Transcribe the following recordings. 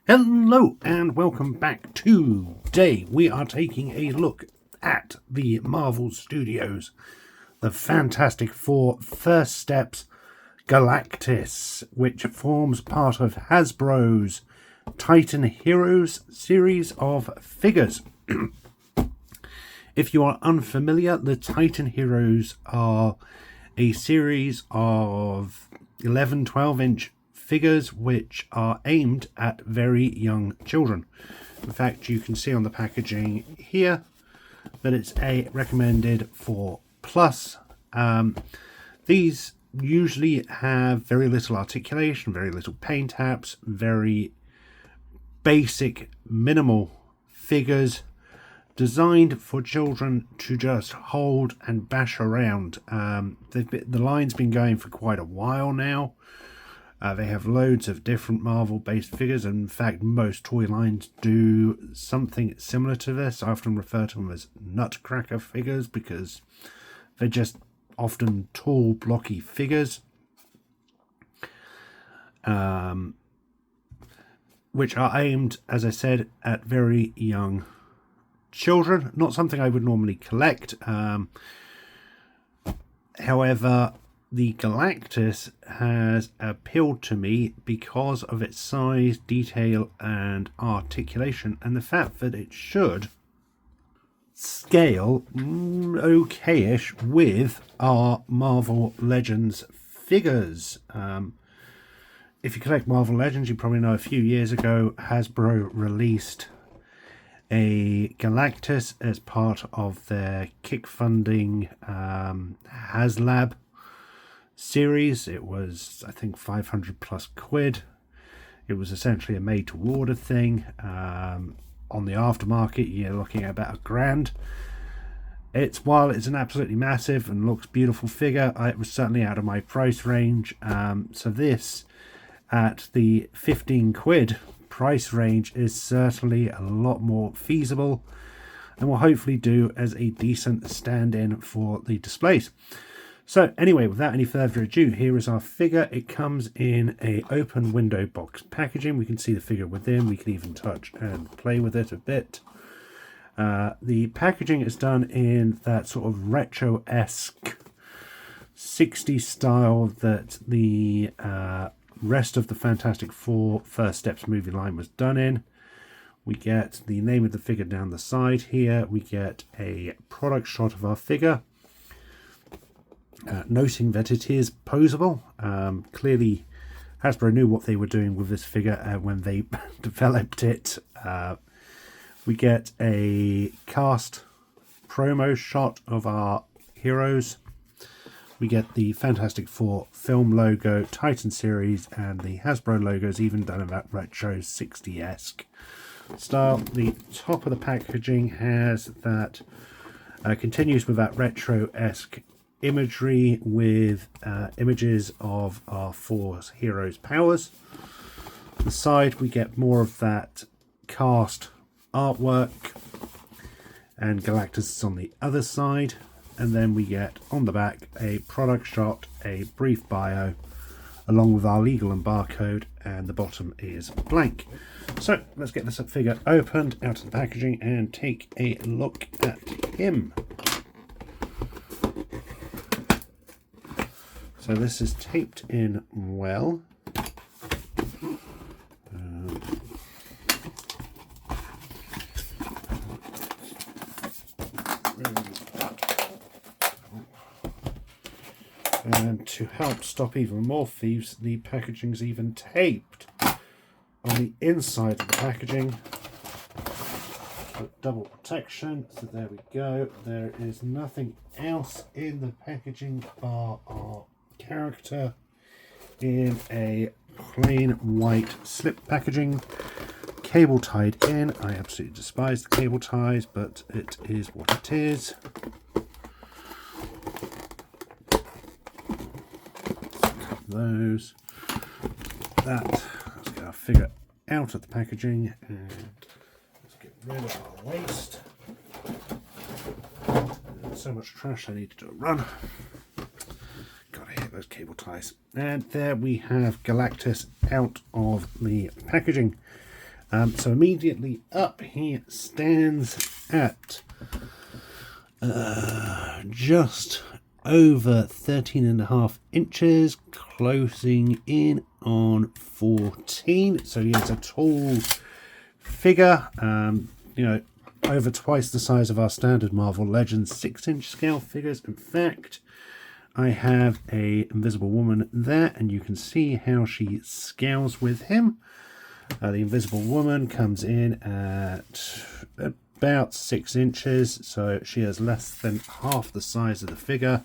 Hello and welcome back. Today we are taking a look at the Marvel Studios, the Fantastic Four First Steps Galactus, which forms part of Hasbro's Titan Heroes series of figures. If you are unfamiliar, the Titan Heroes are a series of 11-12-inch figures which are aimed at very young children. In fact, you can see on the packaging here that it's recommended for plus. These usually have very little articulation, very little paint apps, very basic, minimal figures designed for children to just hold and bash around. The line's been going for quite a while now. They have loads of different Marvel-based figures. In fact, most toy lines do something similar to this. I often refer to them as nutcracker figures because they're just often tall, blocky figures, which are aimed, as I said, at very young children. Not something I would normally collect. However, the Galactus has appealed to me because of its size, detail and articulation, and the fact that it should scale okay-ish with our Marvel Legends figures. If you collect Marvel Legends, you probably know a few years ago Hasbro released a Galactus as part of their kick-funding HasLab series. It was, I think, 500 plus quid. It was essentially a made to order thing. On the aftermarket, you're looking at about £1,000. While it's an absolutely massive and looks beautiful figure, it was certainly out of my price range. So this at the 15 quid price range is certainly a lot more feasible and will hopefully do as a decent stand-in for the displays. So anyway, without any further ado, here is our figure. It comes in a open window box packaging. We can see the figure within. We can even touch and play with it a bit. The packaging is done in that sort of retro-esque 60s style that the rest of the Fantastic Four First Steps movie line was done in. We get the name of the figure down the side here. We get a product shot of our figure. Noting that it is posable. Clearly Hasbro knew what they were doing with this figure when they developed it. We get a cast promo shot of our heroes. We get the Fantastic Four film logo, Titan series, and the Hasbro logos even done in that retro 60-esque style. The top of the packaging has that, continues with that retro-esque imagery with images of our four heroes' powers. The side we get more of that cast artwork, and Galactus is on the other side, and then we get on the back a product shot, a brief bio along with our legal and barcode, and the bottom is blank. So let's get this figure opened out of the packaging and take a look at him. So this is taped in well. And to help stop even more thieves, the packaging's even taped on the inside of the packaging. Double protection, so there we go. There is nothing else in the packaging bar our character in a plain white slip packaging, cable tied in. I absolutely despise the cable ties, but it is what it is. Cut those. Let's get our figure out of the packaging and let's get rid of our waste. There's so much trash I need to do a run. Gotta hit those cable ties. And there we have Galactus out of the packaging. So immediately up he stands at just over 13.5 inches, closing in on 14. So he is a tall figure, you know, over twice the size of our standard Marvel Legends 6-inch scale figures. In fact, I have a Invisible Woman there, and you can see how she scales with him. The Invisible Woman comes in at about 6 inches, so she is less than half the size of the figure,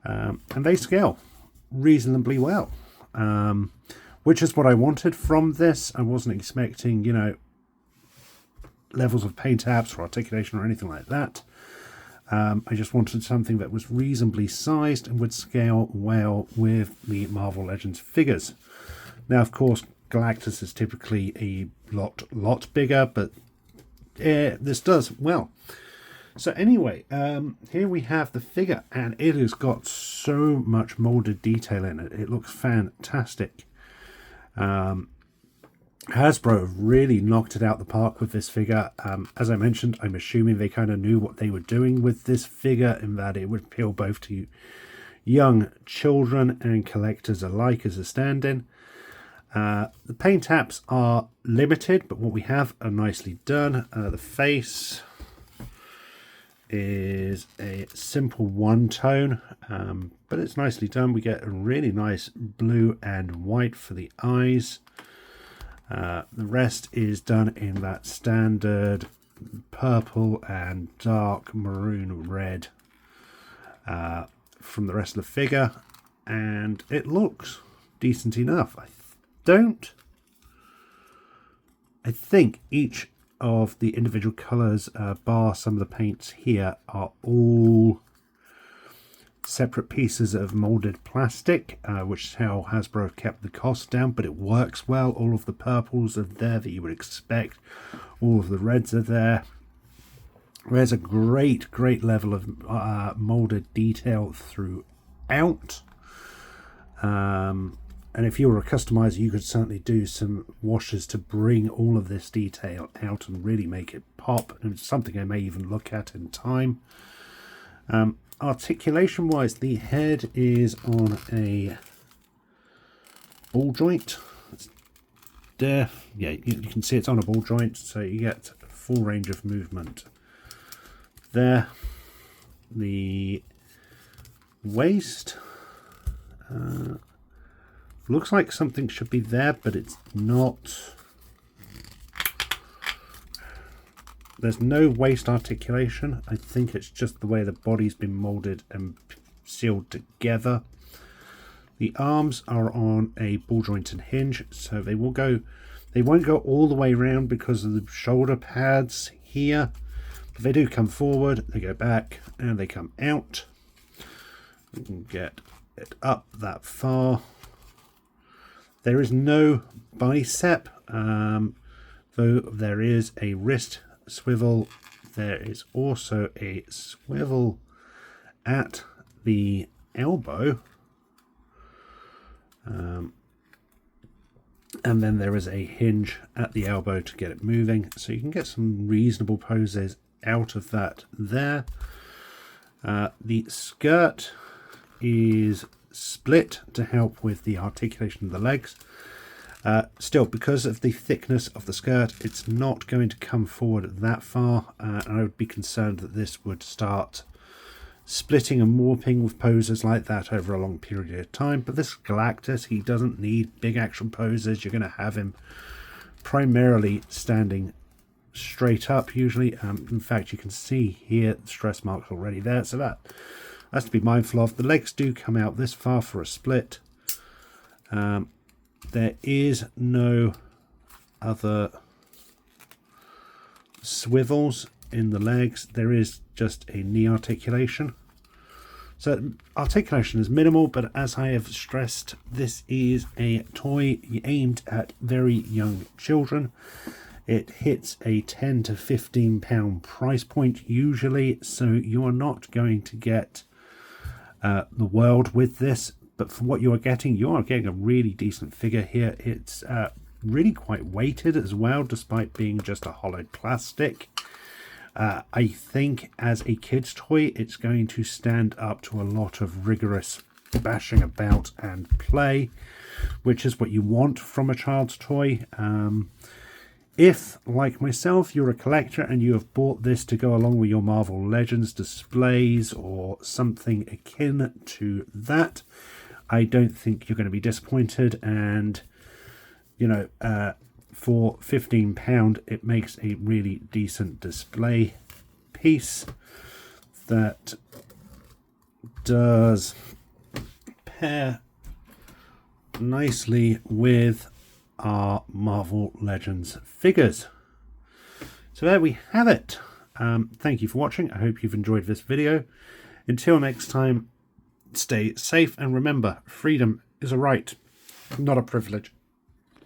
and they scale reasonably well, which is what I wanted from this. I wasn't expecting, you know, levels of paint apps or articulation or anything like that. I just wanted something that was reasonably sized and would scale well with the Marvel Legends figures. Now, of course, Galactus is typically a lot bigger, but this does well. So anyway, here we have the figure, and it has got so much molded detail in it. It looks fantastic. Hasbro have really knocked it out the park with this figure. As I mentioned, I'm assuming they kind of knew what they were doing with this figure, in that it would appeal both to young children and collectors alike as a stand-in. The paint apps are limited, but what we have are nicely done. The face is a simple one-tone, but it's nicely done. We get a really nice blue and white for the eyes. The rest is done in that standard purple and dark maroon red from the rest of the figure, and it looks decent enough. I think each of the individual colours, bar some of the paints here, are all separate pieces of moulded plastic, which is how Hasbro kept the cost down, but it works well. All of the purples are there that you would expect. All of the reds are there. There's a great level of moulded detail throughout. And if you were a customizer, you could certainly do some washes to bring all of this detail out and really make it pop. And it's something I may even look at in time. Articulation wise, the head is on a ball joint. It's there. Yeah, you can see it's on a ball joint, so you get full range of movement there. The waist looks like something should be there, but it's not. There's no waist articulation. I think it's just the way the body's been molded and sealed together. The arms are on a ball joint and hinge, so they won't go all the way around because of the shoulder pads here, but they do come forward, they go back, and they come out. We can get it up that far. There is no bicep, though there is a wrist swivel. There is also a swivel at the elbow, and then there is a hinge at the elbow to get it moving, so you can get some reasonable poses out of that there. The skirt is split to help with the articulation of the legs. Still, because of the thickness of the skirt, it's not going to come forward that far, and I would be concerned that this would start splitting and warping with poses like that over a long period of time. But this Galactus, he doesn't need big action poses. You're going to have him primarily standing straight up usually. In fact, you can see here the stress marks already there, so that's to be mindful of. The legs do come out this far for a split. There is no other swivels in the legs. There is just a knee articulation. So articulation is minimal, but as I have stressed, this is a toy aimed at very young children. It hits a £10 to £15 price point usually, so you are not going to get the world with this. But for what you are getting a really decent figure here. It's really quite weighted as well, despite being just a hollowed plastic. I think as a kid's toy, it's going to stand up to a lot of rigorous bashing about and play, which is what you want from a child's toy. If, like myself, you're a collector and you have bought this to go along with your Marvel Legends displays or something akin to that, I don't think you're going to be disappointed. And, you know, for £15, it makes a really decent display piece that does pair nicely with our Marvel Legends figures. So there we have it. Thank you for watching. I hope you've enjoyed this video. Until next time, stay safe and remember, freedom is a right, not a privilege.